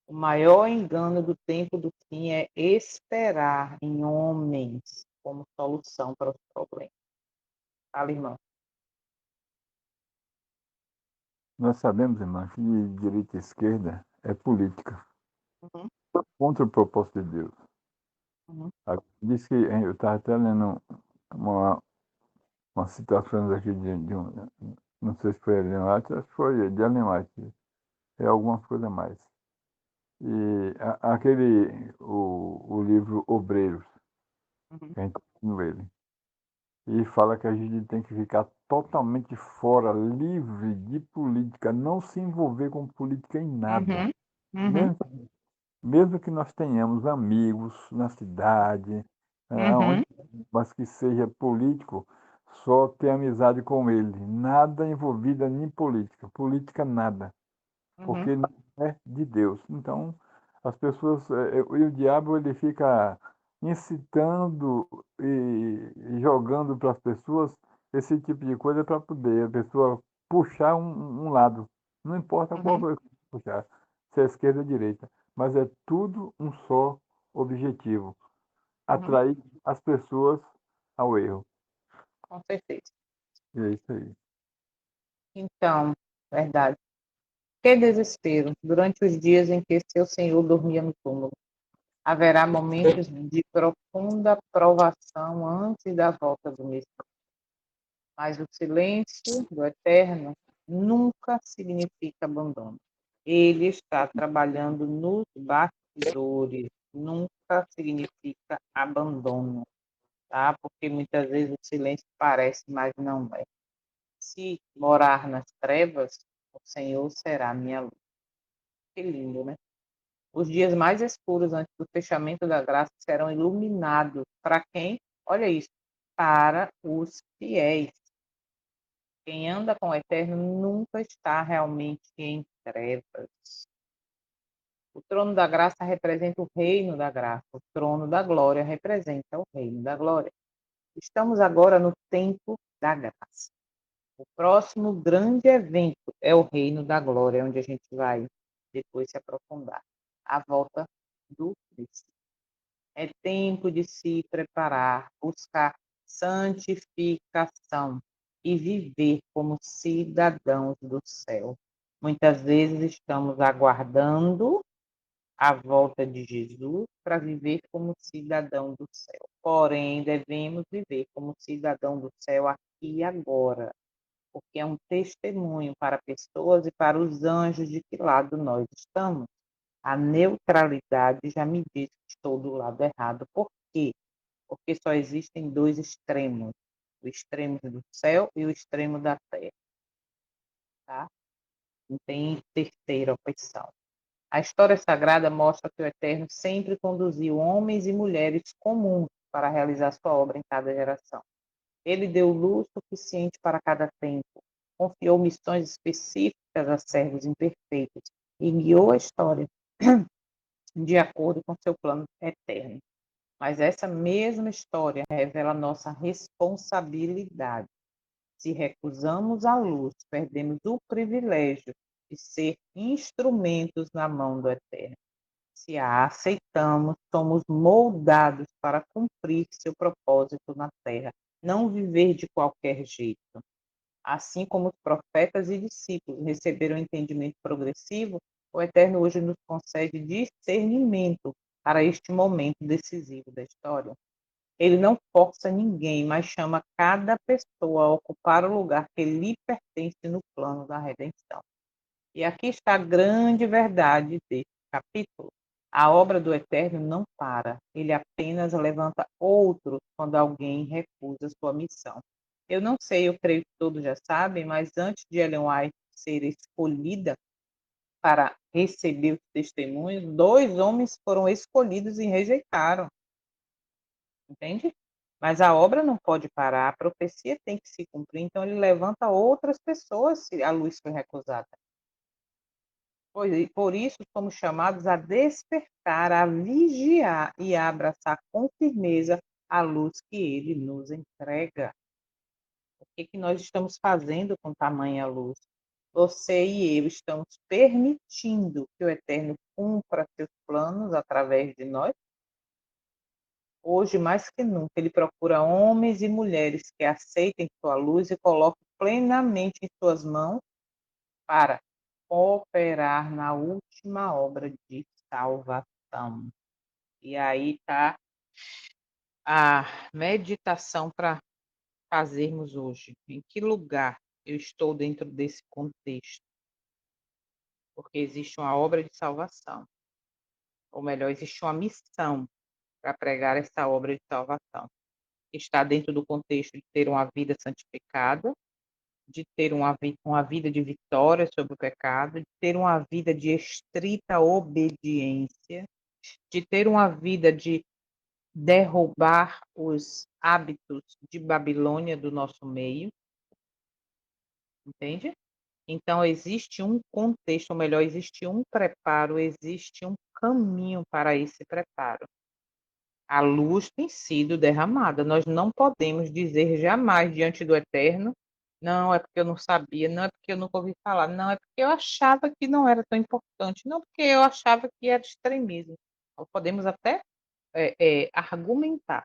O maior engano do tempo do fim é esperar em homens como solução para os problemas. Fala, irmão. Nós sabemos, irmã, que direita e esquerda é política, Uhum, contra o propósito de Deus. uhum, Diz que eu estava até lendo uma, uma citação aqui de um, não sei se foi Ellen White, acho que foi de Ellen White, é alguma coisa a mais. E o livro Obreiros, uhum, que a gente leu ele, e fala que a gente tem que ficar totalmente fora, livre de política, não se envolver com política em nada. uhum, uhum, Mesmo, mesmo que nós tenhamos amigos na cidade, uhum, onde, mas que seja político, só ter amizade com ele. Nada envolvida em política. Política, nada. uhum, Porque não é de Deus. Então, as pessoas, e o diabo, ele fica incitando e jogando para as pessoas esse tipo de coisa para poder a pessoa puxar um lado. Não importa qual uhum, foi que puxar, se é esquerda ou direita, mas é tudo um só objetivo: uhum, atrair as pessoas ao erro. com certeza. E é isso aí. Então, verdade. Que desespero durante os dias em que seu senhor dormia no túmulo. Haverá momentos de profunda provação antes da volta do Messias. Mas o silêncio do Eterno nunca significa abandono. Ele está trabalhando nos bastidores, nunca significa abandono, tá? Porque muitas vezes o silêncio parece, mas não é. Se morar nas trevas, o Senhor será minha luz. Que lindo, né? Os dias mais escuros antes do fechamento da graça serão iluminados. Para quem? Olha isso. Para os fiéis. Quem anda com o Eterno nunca está realmente em trevas. O trono da graça representa o reino da graça. O trono da glória representa o reino da glória. Estamos agora no tempo da graça. O próximo grande evento é o reino da glória, onde a gente vai depois se aprofundar. A volta do Cristo. É tempo de se preparar, buscar santificação e viver como cidadãos do céu. Muitas vezes estamos aguardando a volta de Jesus para viver como cidadão do céu. Porém, devemos viver como cidadão do céu aqui e agora, porque é um testemunho para pessoas e para os anjos de que lado nós estamos. A neutralidade já me diz que estou do lado errado. Por quê? Porque só existem dois extremos, o extremo do céu e o extremo da terra, tá? Não tem terceira opção. A história sagrada mostra que o Eterno sempre conduziu homens e mulheres comuns para realizar sua obra em cada geração. Ele deu luz suficiente para cada tempo, confiou missões específicas a servos imperfeitos e guiou a história de acordo com seu plano eterno. Mas essa mesma história revela nossa responsabilidade. Se recusamos a luz, perdemos o privilégio de ser instrumentos na mão do Eterno. Se a aceitamos, somos moldados para cumprir seu propósito na terra, não viver de qualquer jeito. Assim como os profetas e discípulos receberam entendimento progressivo, o Eterno hoje nos concede discernimento para este momento decisivo da história. Ele não força ninguém, mas chama cada pessoa a ocupar o lugar que lhe pertence no plano da redenção. E aqui está a grande verdade deste capítulo. A obra do Eterno não para, ele apenas levanta outros quando alguém recusa sua missão. Eu não sei, eu creio que todos já sabem, mas antes de Ellen White ser escolhida para receber os testemunhos, dois homens foram escolhidos e rejeitaram, entende? Mas a obra não pode parar, a profecia tem que se cumprir, então ele levanta outras pessoas se a luz foi recusada. Por isso somos chamados a despertar, a vigiar e a abraçar com firmeza a luz que ele nos entrega. O que nós estamos fazendo com tamanha luz? Você e eu estamos permitindo que o Eterno cumpra seus planos através de nós? Hoje, mais que nunca, ele procura homens e mulheres que aceitem sua luz e coloquem plenamente em suas mãos para cooperar na última obra de salvação. E aí está a meditação para fazermos hoje. Em que lugar eu estou dentro desse contexto? Porque existe uma obra de salvação. Ou melhor, existe uma missão para pregar essa obra de salvação. Está dentro do contexto de ter uma vida santificada, de ter uma vida de vitória sobre o pecado, de ter uma vida de estrita obediência, de ter uma vida de derrubar os hábitos de Babilônia do nosso meio, entende? Então, existe um contexto, ou melhor, existe um preparo, existe um caminho para esse preparo. A luz tem sido derramada. Nós não podemos dizer jamais diante do Eterno, não é porque eu não sabia, não é porque eu nunca ouvi falar, não é porque eu achava que não era tão importante, não porque eu achava que era extremismo. Nós podemos até argumentar,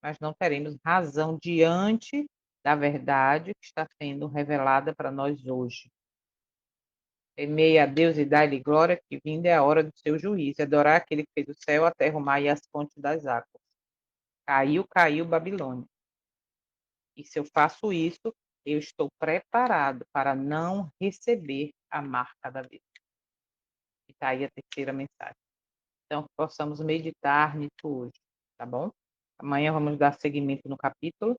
mas não teremos razão diante da verdade que está sendo revelada para nós hoje. Temei a Deus e dai-lhe glória, que vinda é a hora do seu juízo. Adorar aquele que fez o céu, a terra, o mar e as fontes das águas. Caiu, caiu Babilônia. E se eu faço isso, eu estou preparado para não receber a marca da besta. E está aí a terceira mensagem. Então, que possamos meditar nisso hoje, tá bom? Amanhã vamos dar seguimento no capítulo.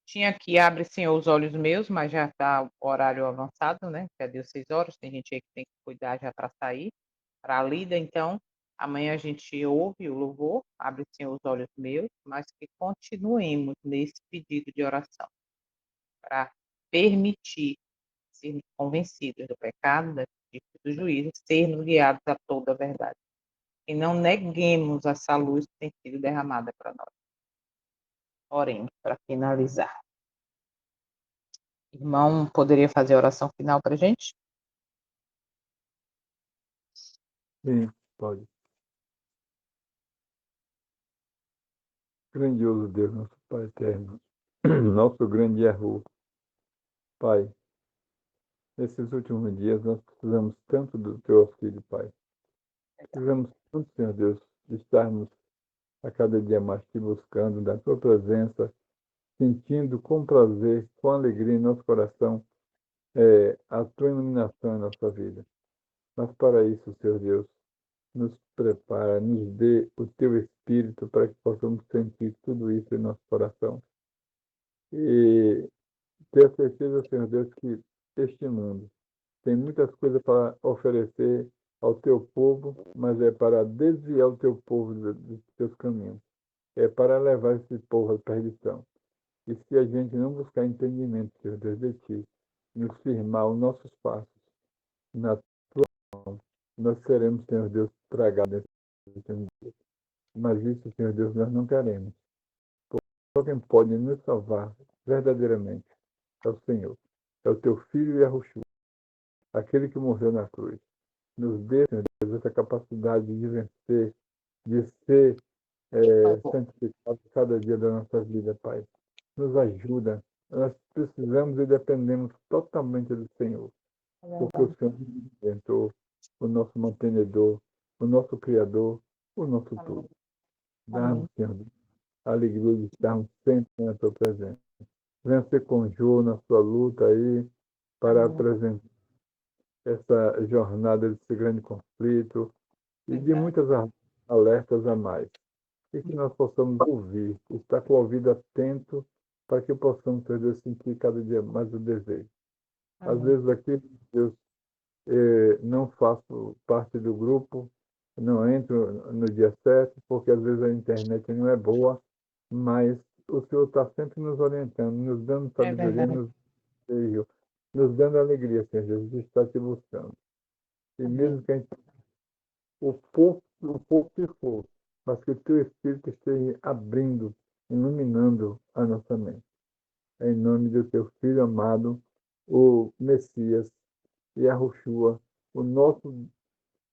Tinha aqui, abre, Senhor, os olhos meus, mas já está o horário avançado, né? Já deu 6 horas, tem gente aí que tem que cuidar já para sair, para a lida. Então, amanhã a gente ouve o louvor, abre, Senhor, os olhos meus, mas que continuemos nesse pedido de oração, para permitir sermos convencidos do pecado, da justiça e do juízo, sermos guiados a toda a verdade. E não neguemos essa luz que tem sido derramada para nós. Oremos para finalizar. Irmão, poderia fazer a oração final para a gente? Sim, pode. Grandioso Deus, nosso Pai eterno, nosso grande erro, Pai, nesses últimos dias nós precisamos tanto do Teu auxílio, Pai. Precisamos tanto, Senhor Deus, de estarmos a cada dia mais te buscando, da Tua presença, sentindo com prazer, com alegria em nosso coração, a Tua iluminação em nossa vida. Mas para isso, Senhor Deus, nos prepara, nos dê o Teu Espírito para que possamos sentir tudo isso em nosso coração. E ter a certeza, Senhor Deus, que este mundo tem muitas coisas para oferecer ao Teu povo, mas é para desviar o Teu povo dos Teus caminhos. É para levar esse povo à perdição. E se a gente não buscar entendimento, Senhor Deus, de Ti, nos firmar os nossos passos na Tua mão, nós seremos, Senhor Deus, tragados nesse último dia. Mas isso, Senhor Deus, nós não queremos. Só quem pode nos salvar verdadeiramente é o Senhor. É o Teu Filho Yahushua, aquele que morreu na cruz. Nos dê, Senhor Deus, essa capacidade de vencer, de ser santificado cada dia da nossa vida, Pai. Nos ajuda. Nós precisamos e dependemos totalmente do Senhor, porque o Senhor é o Redentor, o nosso mantenedor, o nosso Criador, o nosso tudo. Dá-nos, Senhor, a alegria de estarmos sempre na Tua presença. Venha ser com o Jô na sua luta aí, para apresentar essa jornada desse grande conflito e de muitas alertas a mais. E que nós possamos ouvir, estar com o ouvido atento para que possamos, Deus, sentir cada dia mais o desejo. Às vezes aqui, Deus, não faço parte do grupo, não entro no dia certo, porque às vezes a internet não é boa, mas o Senhor está sempre nos orientando, nos dando sabedoria, nos desejo, nos dando alegria, Senhor Jesus, de estar te buscando. E mesmo que a gente, o pouco que for, mas que o teu Espírito esteja abrindo, iluminando a nossa mente. Em nome do teu Filho amado, o Messias, Yahushua, o nosso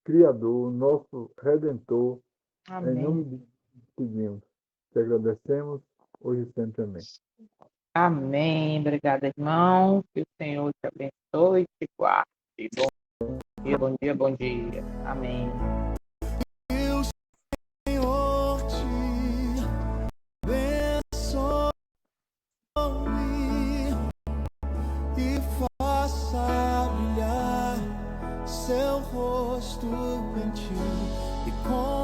Criador, o nosso Redentor. Em Amém. nome de Jesus, pedimos. Te agradecemos, hoje e sempre. Amém. Amém. Obrigada, irmão. Que o Senhor te abençoe e te guarde. Bom dia, bom dia, bom dia. Amém. Senhor te abençoe e faça brilhar seu rosto em ti e com